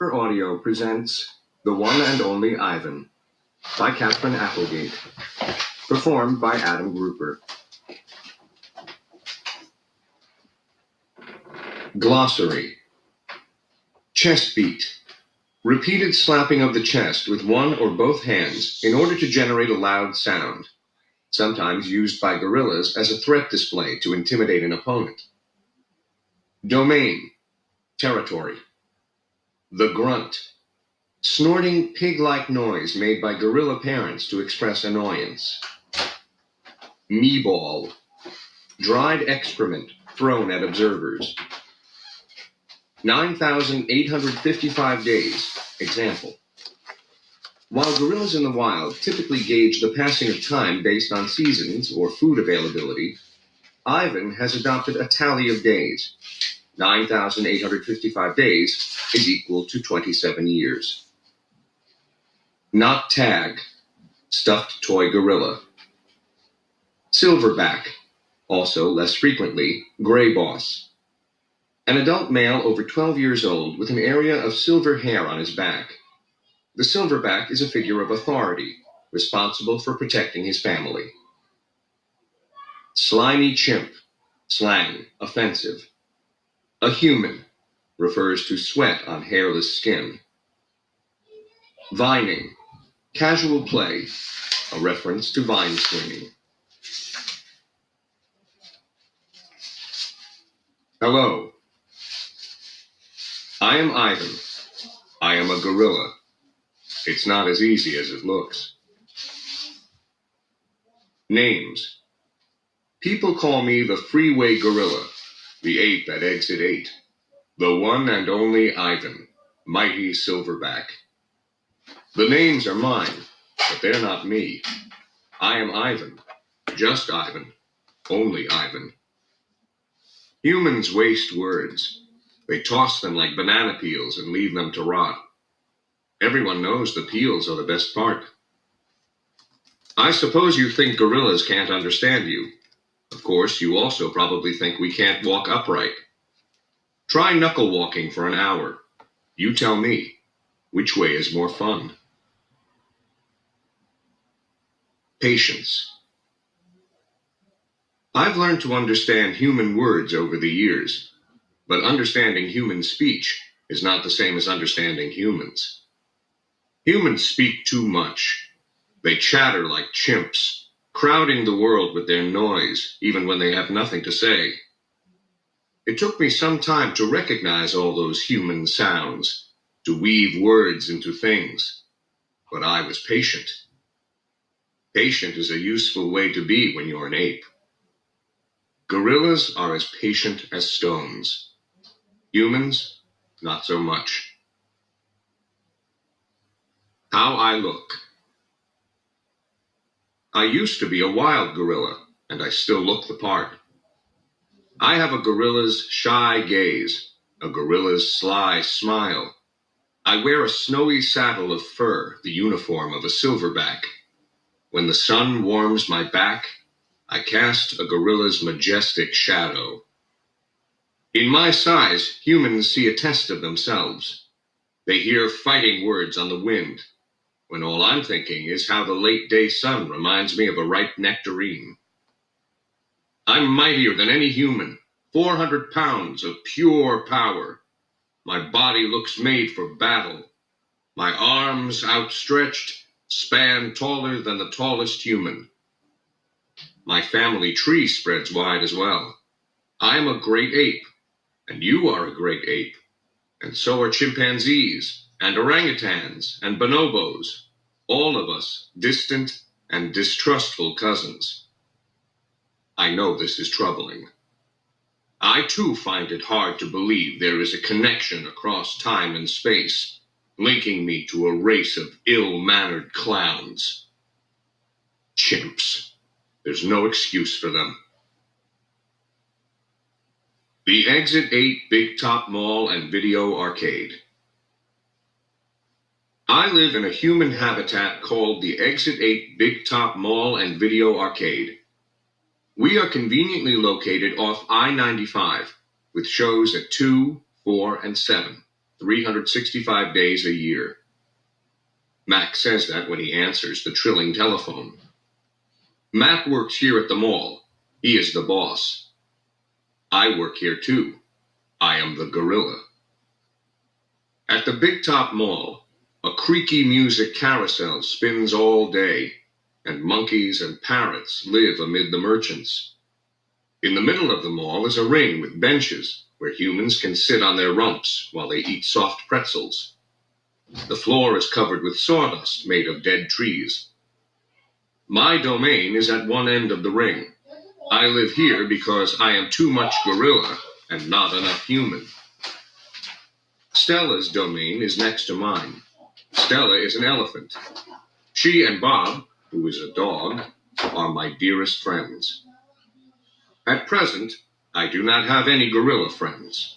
Audio presents The One and Only Ivan by Katherine Applegate, performed by Adam Grouper. Glossary. Chest beat. Repeated slapping of the chest with one or both hands in order to generate a loud sound, sometimes used by gorillas as a threat display to intimidate an opponent. Domain. Territory. The grunt. Snorting pig-like noise made by gorilla parents to express annoyance. Meeball. Dried excrement thrown at observers. 9,855 days. Example. While gorillas in the wild typically gauge the passing of time based on seasons or food availability, Ivan has adopted a tally of days. 9,855 days is equal to 27 years. Not tag. Stuffed toy gorilla. Silverback. Also, less frequently, gray boss. An adult male over 12 years old with an area of silver hair on his back. The silverback is a figure of authority, responsible for protecting his family. Slimy chimp. Slang, offensive. A human refers to sweat on hairless skin. Vining. Casual play, a reference to vine swinging. Hello. I am Ivan. I am a gorilla. It's not as easy as it looks. Names. People call me the freeway gorilla, the ape at exit 8, the one and only Ivan, mighty silverback. The names are mine, but they're not me. I am Ivan, just Ivan, only Ivan. Humans waste words. They toss them like banana peels and leave them to rot. Everyone knows the peels are the best part. I suppose you think gorillas can't understand you. Of course, you also probably think we can't walk upright. Try knuckle walking for an hour. You tell me, which way is more fun? Patience. I've learned to understand human words over the years, but understanding human speech is not the same as understanding humans. Humans speak too much. They chatter like chimps, crowding the world with their noise, even when they have nothing to say. It took me some time to recognize all those human sounds, to weave words into things, but I was patient. Patient is a useful way to be when you're an ape. Gorillas are as patient as stones. Humans, not so much. How I look. I used to be a wild gorilla, and I still look the part. I have a gorilla's shy gaze, a gorilla's sly smile. I wear a snowy saddle of fur, the uniform of a silverback. When the sun warms my back, I cast a gorilla's majestic shadow. In my size, humans see a test of themselves. They hear fighting words on the wind, when all I'm thinking is how the late-day sun reminds me of a ripe nectarine. I'm mightier than any human, 400 pounds of pure power. My body looks made for battle. My arms, outstretched, span taller than the tallest human. My family tree spreads wide as well. I am a great ape, and you are a great ape, and so are chimpanzees, and orangutans, and bonobos, all of us distant and distrustful cousins. I know this is troubling. I too find it hard to believe there is a connection across time and space, linking me to a race of ill-mannered clowns. Chimps. There's no excuse for them. The Exit 8 Big Top Mall and Video Arcade. I live in a human habitat called the Exit 8 Big Top Mall and Video Arcade. We are conveniently located off I-95, with shows at 2, 4, and 7. 365 days a year. Mac says that when he answers the trilling telephone. Mac works here at the mall. He is the boss. I work here too. I am the gorilla. At the Big Top Mall, a creaky music carousel spins all day, and monkeys and parrots live amid the merchants. In the middle of the mall is a ring with benches where humans can sit on their rumps while they eat soft pretzels. The floor is covered with sawdust made of dead trees. My domain is at one end of the ring. I live here because I am too much gorilla and not enough human. Stella's domain is next to mine. Stella is an elephant. She and Bob, who is a dog, are my dearest friends. At present, I do not have any gorilla friends.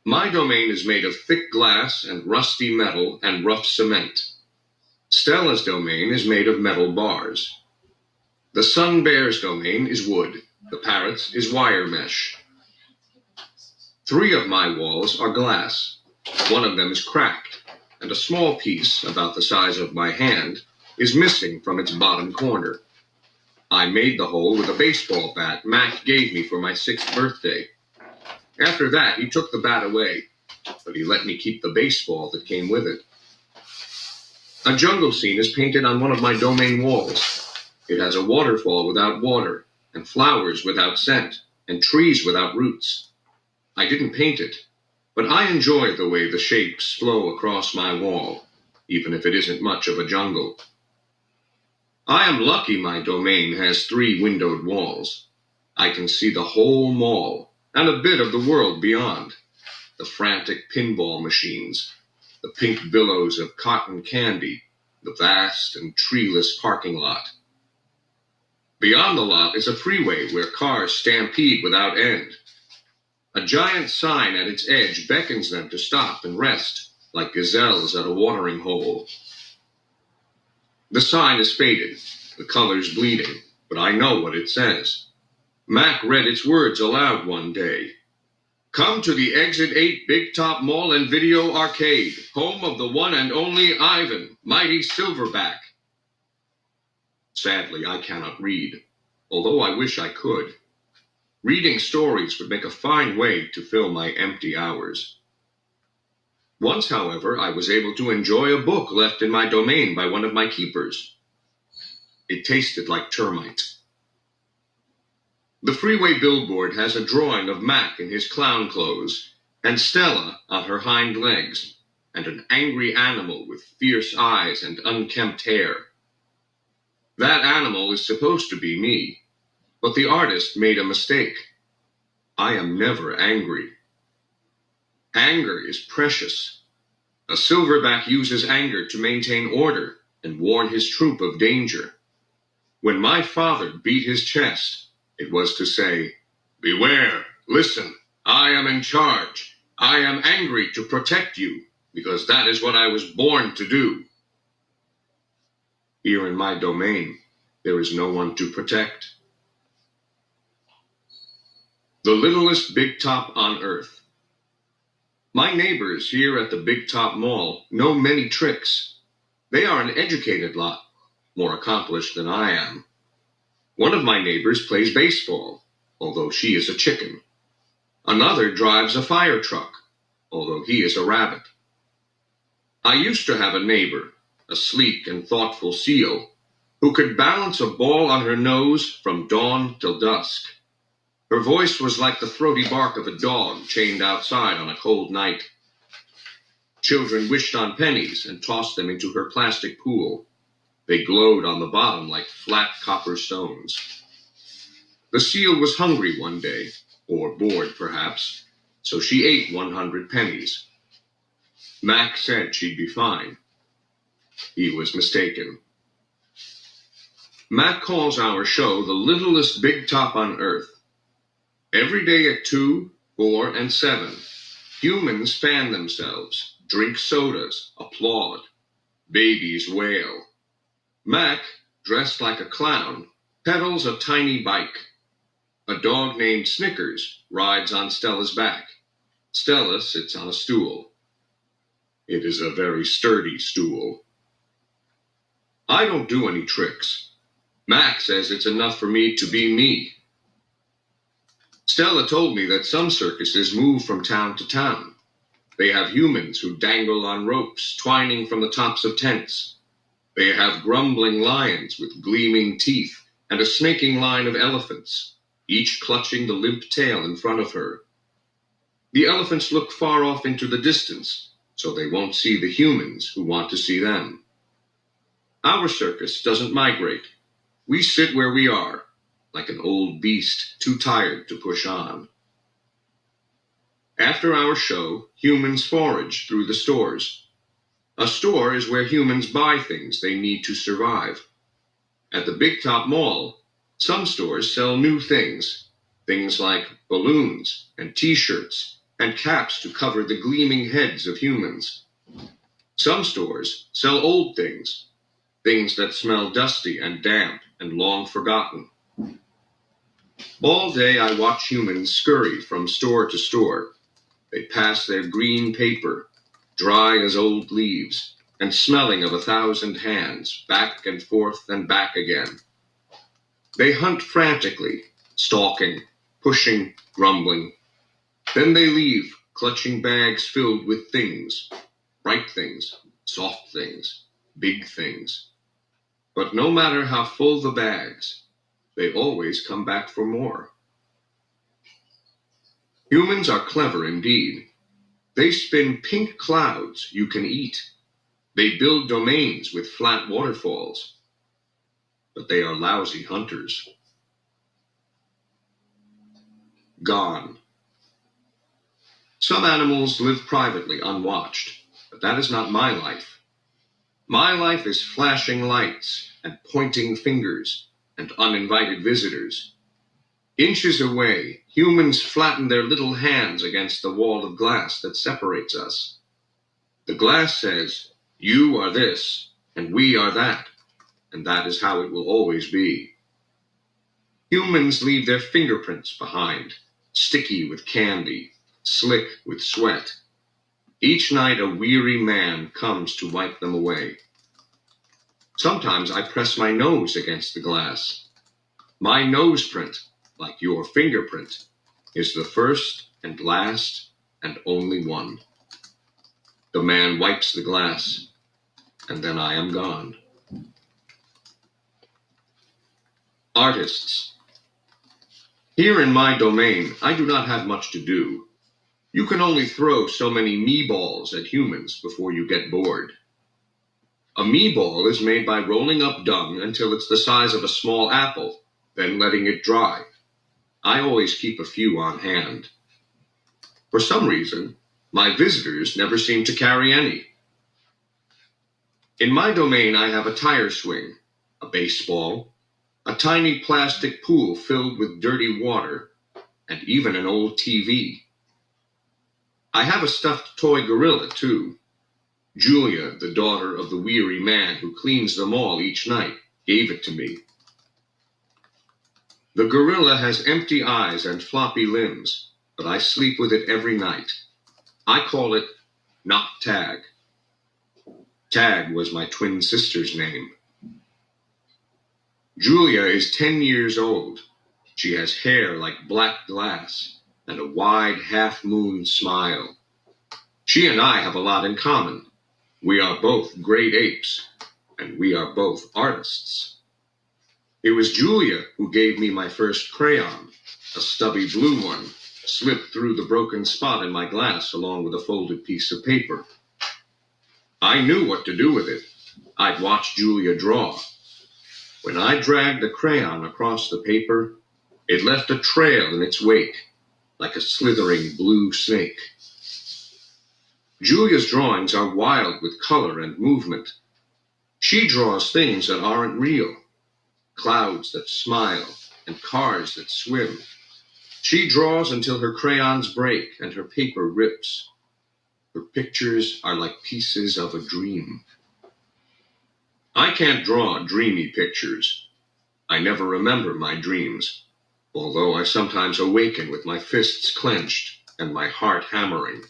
My domain is made of thick glass and rusty metal and rough cement. Stella's domain is made of metal bars. The sun bear's domain is wood. The parrot's is wire mesh. 3 of my walls are glass. One of them is cracked, and a small piece, about the size of my hand, is missing from its bottom corner. I made the hole with a baseball bat Mac gave me for my 6th birthday. After that, he took the bat away, but he let me keep the baseball that came with it. A jungle scene is painted on one of my domain walls. It has a waterfall without water, and flowers without scent, and trees without roots. I didn't paint it, but I enjoy the way the shapes flow across my wall, even if it isn't much of a jungle. I am lucky my domain has 3 windowed walls. I can see the whole mall, and a bit of the world beyond. The frantic pinball machines, the pink billows of cotton candy, the vast and treeless parking lot. Beyond the lot is a freeway where cars stampede without end. A giant sign at its edge beckons them to stop and rest, like gazelles at a watering hole. The sign is faded, the colors bleeding, but I know what it says. Mac read its words aloud one day. Come to the Exit 8 Big Top Mall and Video Arcade, home of the one and only Ivan, mighty Silverback. Sadly, I cannot read, although I wish I could. Reading stories would make a fine way to fill my empty hours. Once, however, I was able to enjoy a book left in my domain by one of my keepers. It tasted like termite. The freeway billboard has a drawing of Mac in his clown clothes, and Stella on her hind legs, and an angry animal with fierce eyes and unkempt hair. That animal is supposed to be me, but the artist made a mistake. I am never angry. Anger is precious. A silverback uses anger to maintain order and warn his troop of danger. When my father beat his chest, it was to say, beware, listen, I am in charge. I am angry to protect you, because that is what I was born to do. Here in my domain, there is no one to protect. The littlest Big Top on earth. My neighbors here at the Big Top Mall know many tricks. They are an educated lot, more accomplished than I am. One of my neighbors plays baseball, although she is a chicken. Another drives a fire truck, although he is a rabbit. I used to have a neighbor, a sleek and thoughtful seal, who could balance a ball on her nose from dawn till dusk. Her voice was like the throaty bark of a dog chained outside on a cold night. Children wished on pennies and tossed them into her plastic pool. They glowed on the bottom like flat copper stones. The seal was hungry one day, or bored perhaps, so she ate 100 pennies. Mac said she'd be fine. He was mistaken. Mac calls our show the littlest Big Top on earth. Every day at 2, 4, and 7, humans fan themselves, drink sodas, applaud. Babies wail. Mac, dressed like a clown, pedals a tiny bike. A dog named Snickers rides on Stella's back. Stella sits on a stool. It is a very sturdy stool. I don't do any tricks. Max says it's enough for me to be me. Stella told me that some circuses move from town to town. They have humans who dangle on ropes, twining from the tops of tents. They have grumbling lions with gleaming teeth and a snaking line of elephants, each clutching the limp tail in front of her. The elephants look far off into the distance, so they won't see the humans who want to see them. Our circus doesn't migrate. We sit where we are, like an old beast too tired to push on. After our show, humans forage through the stores. A store is where humans buy things they need to survive. At the Big Top Mall, some stores sell new things, things like balloons and t-shirts and caps to cover the gleaming heads of humans. Some stores sell old things, things that smell dusty and damp and long forgotten. All day I watch humans scurry from store to store. They pass their green paper, dry as old leaves, and smelling of 1,000 hands, back and forth and back again. They hunt frantically, stalking, pushing, grumbling. Then they leave, clutching bags filled with things, bright things, soft things, big things. But no matter how full the bags, they always come back for more. Humans are clever indeed. They spin pink clouds you can eat. They build domains with flat waterfalls. But they are lousy hunters. Gone. Some animals live privately unwatched, but that is not my life. My life is flashing lights and pointing fingers and uninvited visitors. Inches away, humans flatten their little hands against the wall of glass that separates us. The glass says, "You are this, and we are that," and that is how it will always be. Humans leave their fingerprints behind, sticky with candy, slick with sweat. Each night a weary man comes to wipe them away. Sometimes I press my nose against the glass. My nose print, like your fingerprint, is the first and last and only one. The man wipes the glass, and then I am gone. Artists. Here in my domain, I do not have much to do. You can only throw so many me-balls at humans before you get bored. A me-ball is made by rolling up dung until it's the size of a small apple, then letting it dry. I always keep a few on hand. For some reason, my visitors never seem to carry any. In my domain, I have a tire swing, a baseball, a tiny plastic pool filled with dirty water, and even an old TV. I have a stuffed toy gorilla, too. Julia, the daughter of the weary man who cleans the mall each night, gave it to me. The gorilla has empty eyes and floppy limbs, but I sleep with it every night. I call it Not Tag. Tag was my twin sister's name. Julia is 10 years old. She has hair like black glass and a wide half-moon smile. She and I have a lot in common. We are both great apes, and we are both artists. It was Julia who gave me my first crayon, a stubby blue one, slipped through the broken spot in my glass along with a folded piece of paper. I knew what to do with it. I'd watched Julia draw. When I dragged the crayon across the paper, it left a trail in its wake, like a slithering blue snake. Julia's drawings are wild with color and movement. She draws things that aren't real, clouds that smile and cars that swim. She draws until her crayons break and her paper rips. Her pictures are like pieces of a dream. I can't draw dreamy pictures. I never remember my dreams, although I sometimes awaken with my fists clenched, and my heart hammering.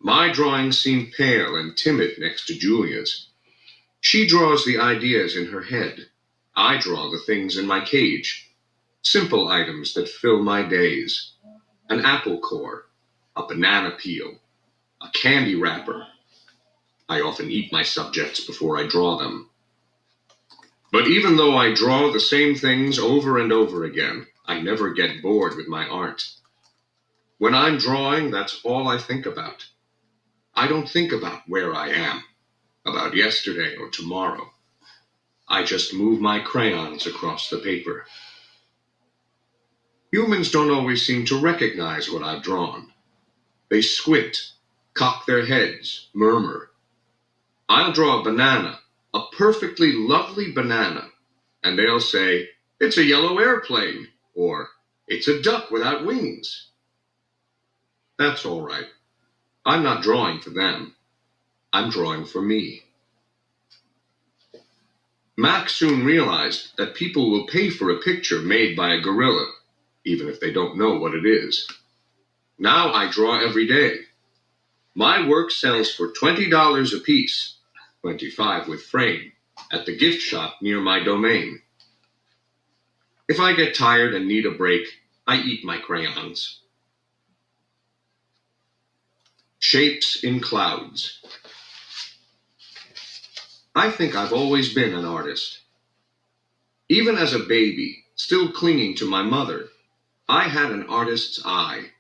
My drawings seem pale and timid next to Julia's. She draws the ideas in her head. I draw the things in my cage. Simple items that fill my days. An apple core, a banana peel, a candy wrapper. I often eat my subjects before I draw them. But even though I draw the same things over and over again, I never get bored with my art. When I'm drawing, that's all I think about. I don't think about where I am, about yesterday or tomorrow. I just move my crayons across the paper. Humans don't always seem to recognize what I've drawn. They squint, cock their heads, murmur. I'll draw a banana, a perfectly lovely banana, and they'll say, "It's a yellow airplane," or "It's a duck without wings." That's all right. I'm not drawing for them. I'm drawing for me. Mac soon realized that people will pay for a picture made by a gorilla, even if they don't know what it is. Now I draw every day. My work sells for $20 a piece, 25 with frame, at the gift shop near my domain. If I get tired and need a break, I eat my crayons. Shapes in clouds. I think I've always been an artist. Even as a baby, still clinging to my mother, I had an artist's eye.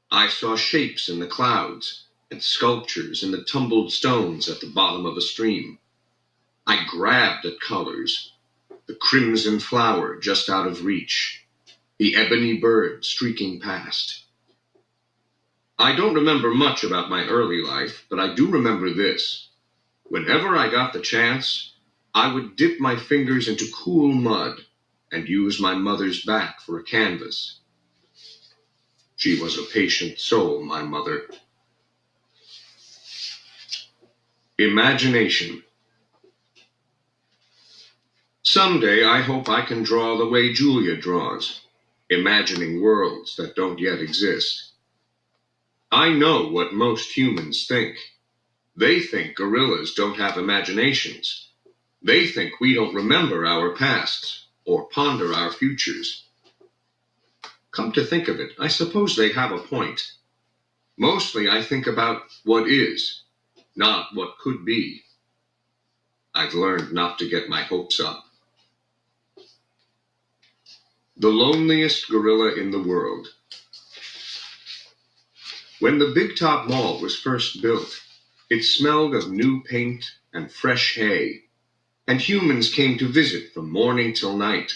I saw shapes in the clouds and sculptures in the tumbled stones at the bottom of a stream. I grabbed at colors, the crimson flower just out of reach, the ebony bird streaking past. I don't remember much about my early life, but I do remember this. Whenever I got the chance, I would dip my fingers into cool mud and use my mother's back for a canvas. She was a patient soul, my mother. Imagination. Someday I hope I can draw the way Julia draws, imagining worlds that don't yet exist. I know what most humans think. They think gorillas don't have imaginations. They think we don't remember our pasts or ponder our futures. Come to think of it, I suppose they have a point. Mostly I think about what is, not what could be. I've learned not to get my hopes up. The loneliest gorilla in the world. When the Big Top Mall was first built, it smelled of new paint and fresh hay, and humans came to visit from morning till night.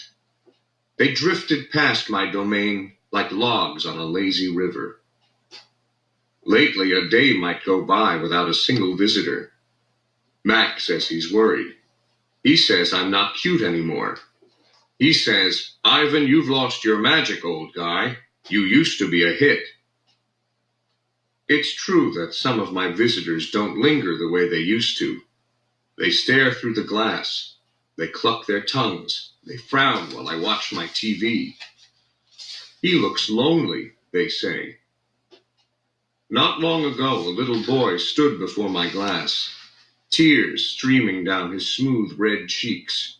They drifted past my domain like logs on a lazy river. Lately, a day might go by without a single visitor. Mac says he's worried. He says I'm not cute anymore. He says, "Ivan, you've lost your magic, old guy. You used to be a hit." It's true that some of my visitors don't linger the way they used to. They stare through the glass. They cluck their tongues. They frown while I watch my TV. "He looks lonely," they say. Not long ago, a little boy stood before my glass, tears streaming down his smooth red cheeks.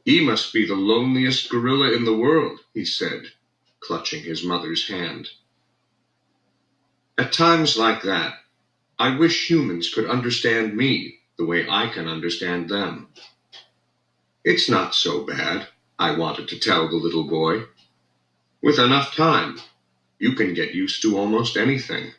"He must be the loneliest gorilla in the world," he said, clutching his mother's hand. At times like that, I wish humans could understand me the way I can understand them. "It's not so bad," I wanted to tell the little boy. "With enough time, you can get used to almost anything."